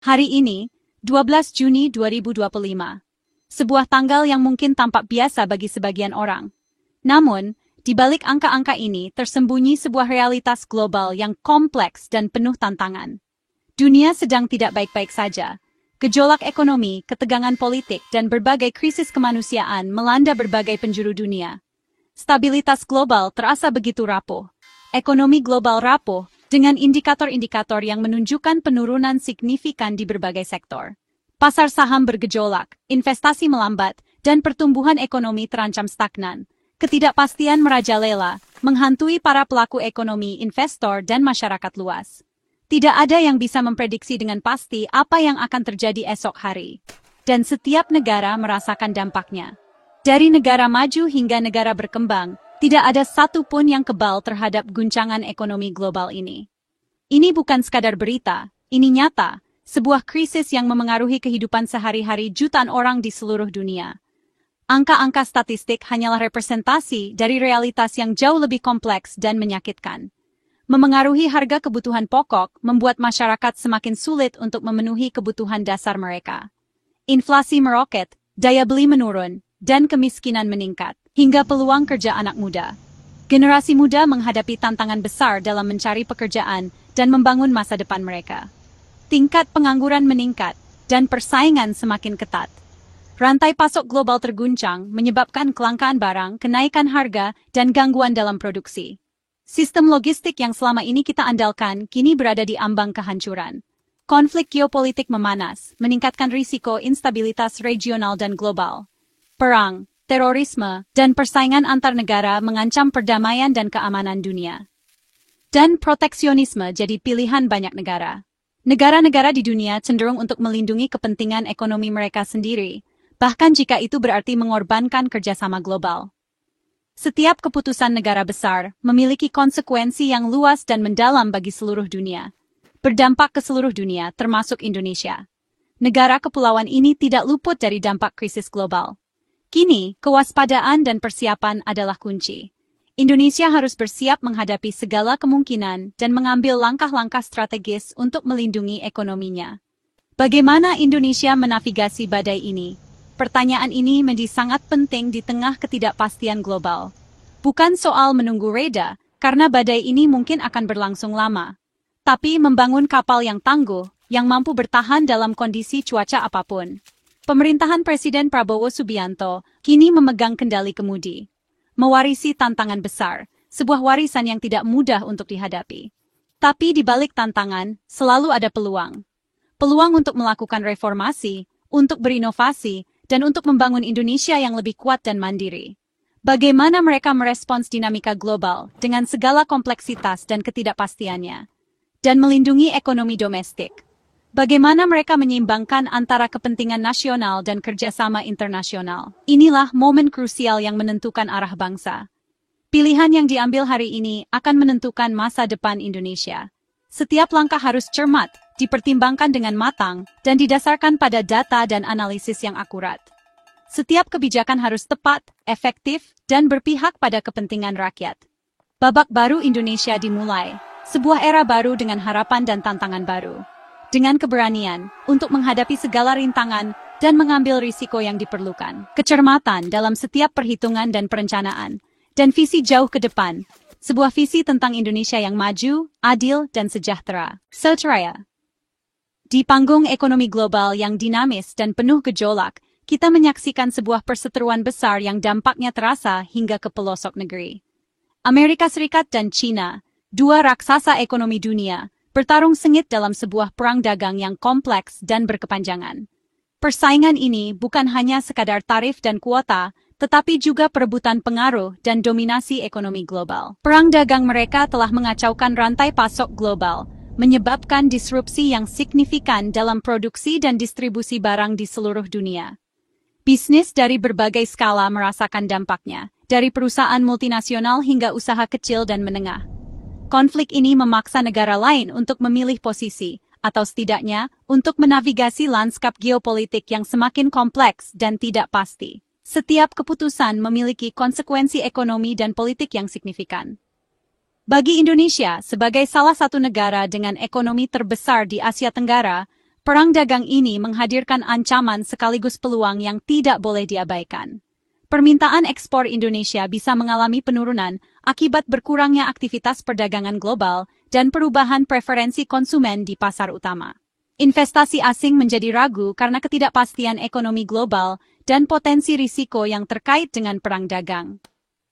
Hari ini, 12 Juni 2025. Sebuah tanggal yang mungkin tampak biasa bagi sebagian orang. Namun, di balik angka-angka ini tersembunyi sebuah realitas global yang kompleks dan penuh tantangan. Dunia sedang tidak baik-baik saja. Gejolak ekonomi, ketegangan politik, dan berbagai krisis kemanusiaan melanda berbagai penjuru dunia. Stabilitas global terasa begitu rapuh. Ekonomi global rapuh dengan indikator-indikator yang menunjukkan penurunan signifikan di berbagai sektor. Pasar saham bergejolak, investasi melambat, dan pertumbuhan ekonomi terancam stagnan. Ketidakpastian merajalela, menghantui para pelaku ekonomi, investor, dan masyarakat luas. Tidak ada yang bisa memprediksi dengan pasti apa yang akan terjadi esok hari. Dan setiap negara merasakan dampaknya. Dari negara maju hingga negara berkembang, tidak ada satu pun yang kebal terhadap guncangan ekonomi global ini. Ini bukan sekadar berita, ini nyata. Sebuah krisis yang memengaruhi kehidupan sehari-hari jutaan orang di seluruh dunia. Angka-angka statistik hanyalah representasi dari realitas yang jauh lebih kompleks dan menyakitkan. Memengaruhi harga kebutuhan pokok membuat masyarakat semakin sulit untuk memenuhi kebutuhan dasar mereka. Inflasi meroket, daya beli menurun, dan kemiskinan meningkat, hingga peluang kerja anak muda. Generasi muda menghadapi tantangan besar dalam mencari pekerjaan dan membangun masa depan mereka. Tingkat pengangguran meningkat, dan persaingan semakin ketat. Rantai pasok global terguncang, menyebabkan kelangkaan barang, kenaikan harga, dan gangguan dalam produksi. Sistem logistik yang selama ini kita andalkan, kini berada di ambang kehancuran. Konflik geopolitik memanas, meningkatkan risiko instabilitas regional dan global. Perang, terorisme, dan persaingan antar negara mengancam perdamaian dan keamanan dunia. Dan proteksionisme jadi pilihan banyak negara. Negara-negara di dunia cenderung untuk melindungi kepentingan ekonomi mereka sendiri, bahkan jika itu berarti mengorbankan kerjasama global. Setiap keputusan negara besar memiliki konsekuensi yang luas dan mendalam bagi seluruh dunia. Berdampak ke seluruh dunia, termasuk Indonesia. Negara kepulauan ini tidak luput dari dampak krisis global. Kini, kewaspadaan dan persiapan adalah kunci. Indonesia harus bersiap menghadapi segala kemungkinan dan mengambil langkah-langkah strategis untuk melindungi ekonominya. Bagaimana Indonesia menavigasi badai ini? Pertanyaan ini menjadi sangat penting di tengah ketidakpastian global. Bukan soal menunggu reda, karena badai ini mungkin akan berlangsung lama. Tapi membangun kapal yang tangguh, yang mampu bertahan dalam kondisi cuaca apapun. Pemerintahan Presiden Prabowo Subianto kini memegang kendali kemudi. Mewarisi tantangan besar, sebuah warisan yang tidak mudah untuk dihadapi. Tapi di balik tantangan, selalu ada peluang. Peluang untuk melakukan reformasi, untuk berinovasi, dan untuk membangun Indonesia yang lebih kuat dan mandiri. Bagaimana mereka merespons dinamika global dengan segala kompleksitas dan ketidakpastiannya, dan melindungi ekonomi domestik. Bagaimana mereka menyeimbangkan antara kepentingan nasional dan kerjasama internasional. Inilah momen krusial yang menentukan arah bangsa. Pilihan yang diambil hari ini akan menentukan masa depan Indonesia. Setiap langkah harus cermat, dipertimbangkan dengan matang, dan didasarkan pada data dan analisis yang akurat. Setiap kebijakan harus tepat, efektif, dan berpihak pada kepentingan rakyat. Babak baru Indonesia dimulai, sebuah era baru dengan harapan dan tantangan baru. Dengan keberanian untuk menghadapi segala rintangan dan mengambil risiko yang diperlukan. Kecermatan dalam setiap perhitungan dan perencanaan. Dan visi jauh ke depan. Sebuah visi tentang Indonesia yang maju, adil, dan sejahtera. Sejahtera. Di panggung ekonomi global yang dinamis dan penuh gejolak, kita menyaksikan sebuah perseteruan besar yang dampaknya terasa hingga ke pelosok negeri. Amerika Serikat dan China, dua raksasa ekonomi dunia, bertarung sengit dalam sebuah perang dagang yang kompleks dan berkepanjangan. Persaingan ini bukan hanya sekadar tarif dan kuota, tetapi juga perebutan pengaruh dan dominasi ekonomi global. Perang dagang mereka telah mengacaukan rantai pasok global, menyebabkan disrupsi yang signifikan dalam produksi dan distribusi barang di seluruh dunia. Bisnis dari berbagai skala merasakan dampaknya, dari perusahaan multinasional hingga usaha kecil dan menengah. Konflik ini memaksa negara lain untuk memilih posisi, atau setidaknya untuk menavigasi lanskap geopolitik yang semakin kompleks dan tidak pasti. Setiap keputusan memiliki konsekuensi ekonomi dan politik yang signifikan. Bagi Indonesia, sebagai salah satu negara dengan ekonomi terbesar di Asia Tenggara, Perang dagang ini menghadirkan ancaman sekaligus peluang yang tidak boleh diabaikan. Permintaan ekspor Indonesia bisa mengalami penurunan akibat berkurangnya aktivitas perdagangan global dan perubahan preferensi konsumen di pasar utama. Investasi asing menjadi ragu karena ketidakpastian ekonomi global dan potensi risiko yang terkait dengan perang dagang.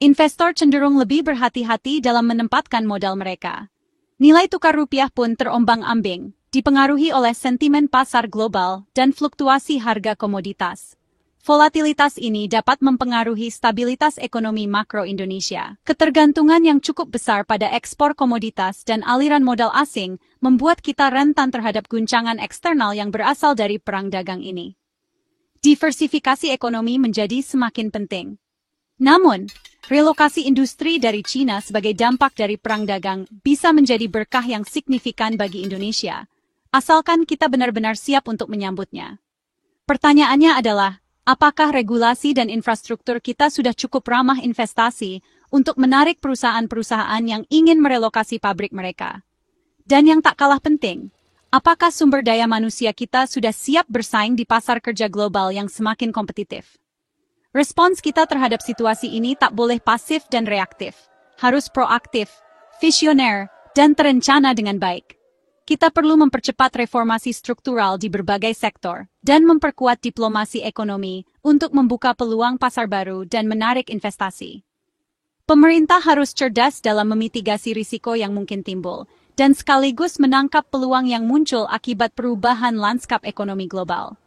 Investor cenderung lebih berhati-hati dalam menempatkan modal mereka. Nilai tukar rupiah pun terombang-ambing, dipengaruhi oleh sentimen pasar global dan fluktuasi harga komoditas. Volatilitas ini dapat mempengaruhi stabilitas ekonomi makro Indonesia. Ketergantungan yang cukup besar pada ekspor komoditas dan aliran modal asing membuat kita rentan terhadap guncangan eksternal yang berasal dari perang dagang ini. Diversifikasi ekonomi menjadi semakin penting. Namun, relokasi industri dari China sebagai dampak dari perang dagang bisa menjadi berkah yang signifikan bagi Indonesia, asalkan kita benar-benar siap untuk menyambutnya. Pertanyaannya adalah, apakah regulasi dan infrastruktur kita sudah cukup ramah investasi untuk menarik perusahaan-perusahaan yang ingin merelokasi pabrik mereka? Dan yang tak kalah penting, apakah sumber daya manusia kita sudah siap bersaing di pasar kerja global yang semakin kompetitif? Respons kita terhadap situasi ini tak boleh pasif dan reaktif, harus proaktif, visioner, dan terencana dengan baik. Kita perlu mempercepat reformasi struktural di berbagai sektor dan memperkuat diplomasi ekonomi untuk membuka peluang pasar baru dan menarik investasi. Pemerintah harus cerdas dalam memitigasi risiko yang mungkin timbul dan sekaligus menangkap peluang yang muncul akibat perubahan lanskap ekonomi global.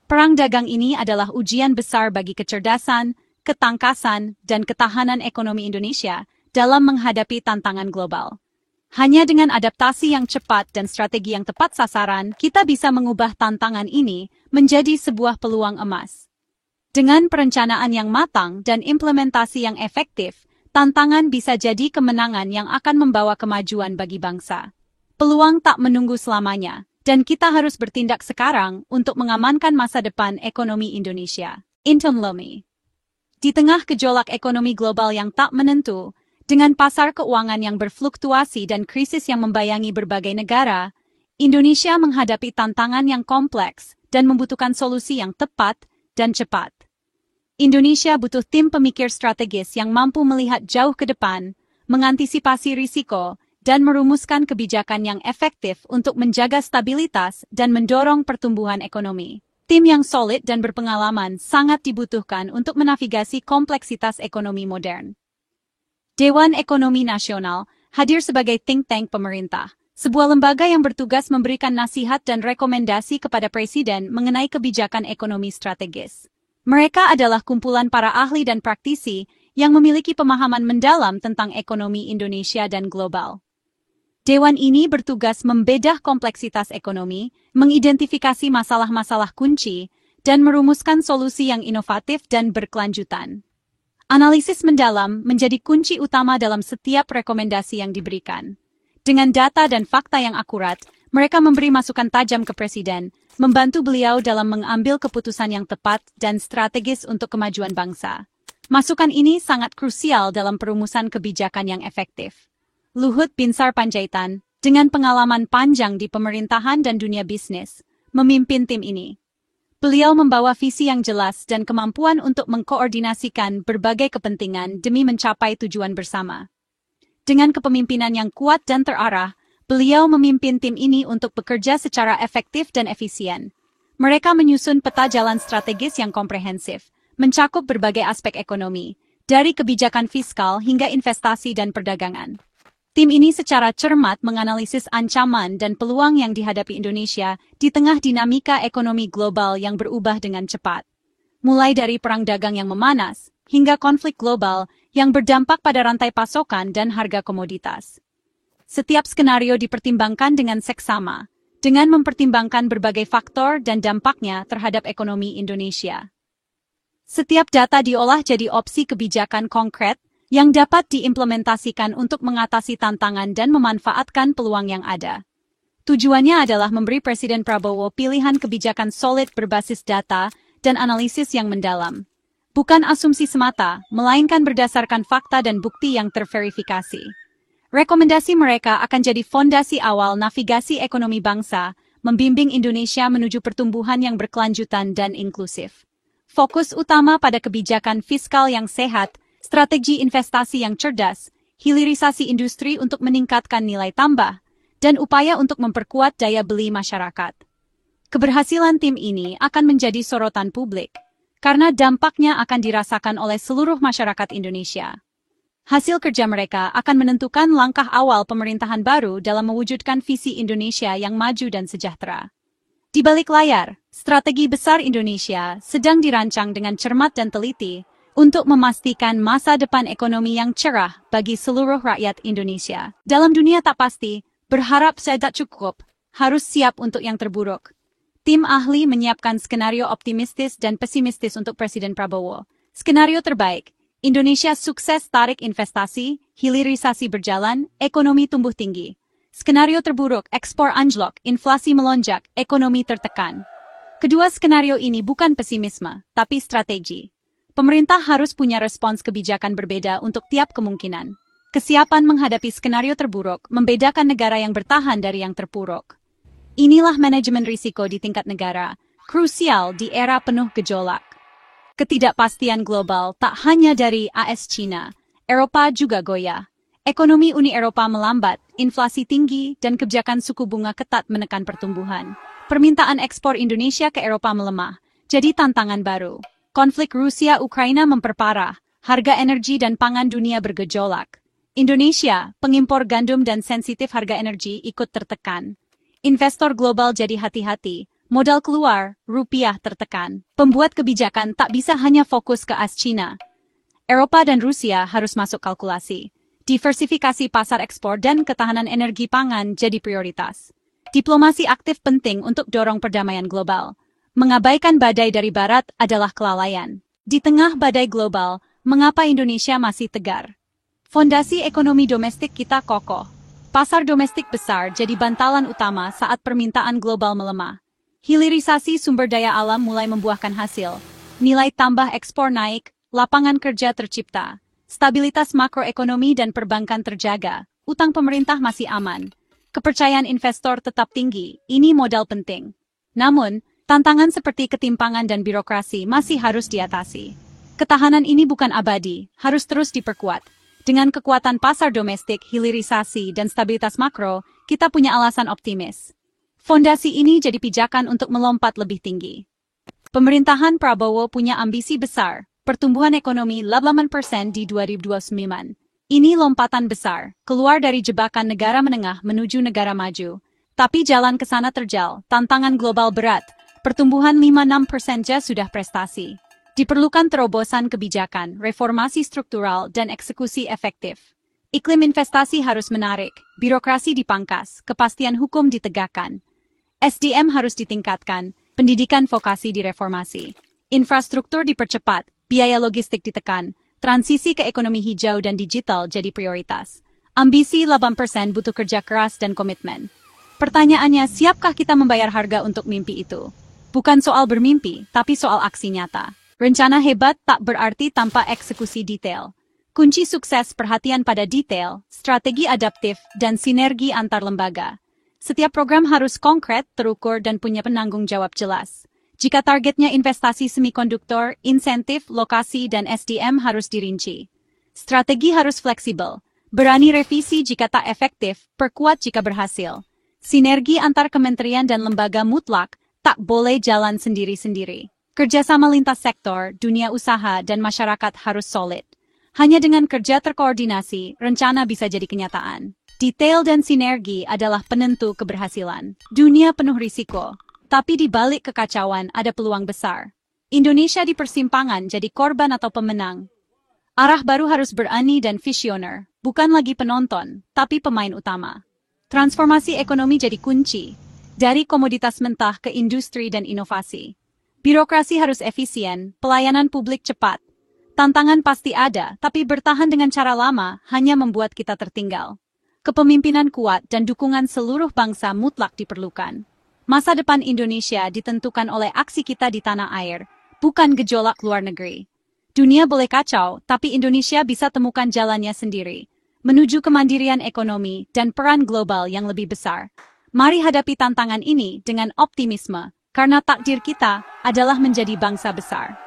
Perang dagang ini adalah ujian besar bagi kecerdasan, ketangkasan, dan ketahanan ekonomi Indonesia dalam menghadapi tantangan global. Hanya dengan adaptasi yang cepat dan strategi yang tepat sasaran, kita bisa mengubah tantangan ini menjadi sebuah peluang emas. Dengan perencanaan yang matang dan implementasi yang efektif, tantangan bisa jadi kemenangan yang akan membawa kemajuan bagi bangsa. Peluang tak menunggu selamanya, dan kita harus bertindak sekarang untuk mengamankan masa depan ekonomi Indonesia. Intom Lomi. Di tengah gejolak ekonomi global yang tak menentu, dengan pasar keuangan yang berfluktuasi dan krisis yang membayangi berbagai negara, Indonesia menghadapi tantangan yang kompleks dan membutuhkan solusi yang tepat dan cepat. Indonesia butuh tim pemikir strategis yang mampu melihat jauh ke depan, mengantisipasi risiko, dan merumuskan kebijakan yang efektif untuk menjaga stabilitas dan mendorong pertumbuhan ekonomi. Tim yang solid dan berpengalaman sangat dibutuhkan untuk menavigasi kompleksitas ekonomi modern. Dewan Ekonomi Nasional hadir sebagai think tank pemerintah, sebuah lembaga yang bertugas memberikan nasihat dan rekomendasi kepada Presiden mengenai kebijakan ekonomi strategis. Mereka adalah kumpulan para ahli dan praktisi yang memiliki pemahaman mendalam tentang ekonomi Indonesia dan global. Dewan ini bertugas membedah kompleksitas ekonomi, mengidentifikasi masalah-masalah kunci, dan merumuskan solusi yang inovatif dan berkelanjutan. Analisis mendalam menjadi kunci utama dalam setiap rekomendasi yang diberikan. Dengan data dan fakta yang akurat, mereka memberi masukan tajam ke Presiden, membantu beliau dalam mengambil keputusan yang tepat dan strategis untuk kemajuan bangsa. Masukan ini sangat krusial dalam perumusan kebijakan yang efektif. Luhut Binsar Panjaitan, dengan pengalaman panjang di pemerintahan dan dunia bisnis, memimpin tim ini. Beliau membawa visi yang jelas dan kemampuan untuk mengkoordinasikan berbagai kepentingan demi mencapai tujuan bersama. Dengan kepemimpinan yang kuat dan terarah, beliau memimpin tim ini untuk bekerja secara efektif dan efisien. Mereka menyusun peta jalan strategis yang komprehensif, mencakup berbagai aspek ekonomi, dari kebijakan fiskal hingga investasi dan perdagangan. Tim ini secara cermat menganalisis ancaman dan peluang yang dihadapi Indonesia di tengah dinamika ekonomi global yang berubah dengan cepat. Mulai dari perang dagang yang memanas, hingga konflik global yang berdampak pada rantai pasokan dan harga komoditas. Setiap skenario dipertimbangkan dengan seksama, dengan mempertimbangkan berbagai faktor dan dampaknya terhadap ekonomi Indonesia. Setiap data diolah jadi opsi kebijakan konkret, yang dapat diimplementasikan untuk mengatasi tantangan dan memanfaatkan peluang yang ada. Tujuannya adalah memberi Presiden Prabowo pilihan kebijakan solid berbasis data dan analisis yang mendalam. Bukan asumsi semata, melainkan berdasarkan fakta dan bukti yang terverifikasi. Rekomendasi mereka akan jadi fondasi awal navigasi ekonomi bangsa membimbing Indonesia menuju pertumbuhan yang berkelanjutan dan inklusif. Fokus utama pada kebijakan fiskal yang sehat, strategi investasi yang cerdas, hilirisasi industri untuk meningkatkan nilai tambah, dan upaya untuk memperkuat daya beli masyarakat. Keberhasilan tim ini akan menjadi sorotan publik, karena dampaknya akan dirasakan oleh seluruh masyarakat Indonesia. Hasil kerja mereka akan menentukan langkah awal pemerintahan baru dalam mewujudkan visi Indonesia yang maju dan sejahtera. Di balik layar, strategi besar Indonesia sedang dirancang dengan cermat dan teliti untuk memastikan masa depan ekonomi yang cerah bagi seluruh rakyat Indonesia. Dalam dunia tak pasti, berharap tidak cukup, harus siap untuk yang terburuk. Tim ahli menyiapkan skenario optimistis dan pesimistis untuk Presiden Prabowo. Skenario terbaik, Indonesia sukses tarik investasi, hilirisasi berjalan, ekonomi tumbuh tinggi. Skenario terburuk, ekspor anjlok, inflasi melonjak, ekonomi tertekan. Kedua skenario ini bukan pesimisme, tapi strategi. Pemerintah harus punya respons kebijakan berbeda untuk tiap kemungkinan. Kesiapan menghadapi skenario terburuk membedakan negara yang bertahan dari yang terpuruk. Inilah manajemen risiko di tingkat negara, krusial di era penuh gejolak. Ketidakpastian global tak hanya dari AS China, Eropa juga goyah. Ekonomi Uni Eropa melambat, inflasi tinggi, dan kebijakan suku bunga ketat menekan pertumbuhan. Permintaan ekspor Indonesia ke Eropa melemah, jadi tantangan baru. Konflik Rusia-Ukraina memperparah, harga energi dan pangan dunia bergejolak. Indonesia, pengimpor gandum dan sensitif harga energi ikut tertekan. Investor global jadi hati-hati, modal keluar, rupiah tertekan. Pembuat kebijakan tak bisa hanya fokus ke AS China. Eropa dan Rusia harus masuk kalkulasi. Diversifikasi pasar ekspor dan ketahanan energi pangan jadi prioritas. Diplomasi aktif penting untuk dorong perdamaian global. Mengabaikan badai dari barat adalah kelalaian. Di tengah badai global, mengapa Indonesia masih tegar? Fondasi ekonomi domestik kita kokoh. Pasar domestik besar jadi bantalan utama saat permintaan global melemah. Hilirisasi sumber daya alam mulai membuahkan hasil. Nilai tambah ekspor naik, lapangan kerja tercipta. Stabilitas makroekonomi dan perbankan terjaga. Utang pemerintah masih aman. Kepercayaan investor tetap tinggi. Ini modal penting. Namun, tantangan seperti ketimpangan dan birokrasi masih harus diatasi. Ketahanan ini bukan abadi, harus terus diperkuat. Dengan kekuatan pasar domestik, hilirisasi, dan stabilitas makro, kita punya alasan optimis. Fondasi ini jadi pijakan untuk melompat lebih tinggi. Pemerintahan Prabowo punya ambisi besar, pertumbuhan ekonomi 8% di 2029. Ini lompatan besar, keluar dari jebakan negara menengah menuju negara maju. Tapi jalan ke sana terjal, tantangan global berat, pertumbuhan 5-6% saja sudah prestasi. Diperlukan terobosan kebijakan, reformasi struktural, dan eksekusi efektif. Iklim investasi harus menarik, birokrasi dipangkas, kepastian hukum ditegakkan. SDM harus ditingkatkan, pendidikan vokasi direformasi. Infrastruktur dipercepat, biaya logistik ditekan, transisi ke ekonomi hijau dan digital jadi prioritas. Ambisi 8% butuh kerja keras dan komitmen. Pertanyaannya, siapkah kita membayar harga untuk mimpi itu? Bukan soal bermimpi, tapi soal aksi nyata. Rencana hebat tak berarti tanpa eksekusi detail. Kunci sukses perhatian pada detail, strategi adaptif, dan sinergi antar lembaga. Setiap program harus konkret, terukur, dan punya penanggung jawab jelas. Jika targetnya investasi semikonduktor, insentif, lokasi, dan SDM harus dirinci. Strategi harus fleksibel. Berani revisi jika tak efektif, perkuat jika berhasil. Sinergi antar kementerian dan lembaga mutlak tak boleh jalan sendiri-sendiri. Kerjasama lintas sektor, dunia usaha, dan masyarakat harus solid. Hanya dengan kerja terkoordinasi, rencana bisa jadi kenyataan. Detail dan sinergi adalah penentu keberhasilan. Dunia penuh risiko, tapi di balik kekacauan ada peluang besar. Indonesia di persimpangan jadi korban atau pemenang. Arah baru harus berani dan visioner, bukan lagi penonton, tapi pemain utama. Transformasi ekonomi jadi kunci, dari komoditas mentah ke industri dan inovasi. Birokrasi harus efisien, pelayanan publik cepat. Tantangan pasti ada, tapi bertahan dengan cara lama hanya membuat kita tertinggal. Kepemimpinan kuat dan dukungan seluruh bangsa mutlak diperlukan. Masa depan Indonesia ditentukan oleh aksi kita di tanah air, bukan gejolak luar negeri. Dunia boleh kacau, tapi Indonesia bisa temukan jalannya sendiri, menuju kemandirian ekonomi dan peran global yang lebih besar. Mari hadapi tantangan ini dengan optimisme, karena takdir kita adalah menjadi bangsa besar.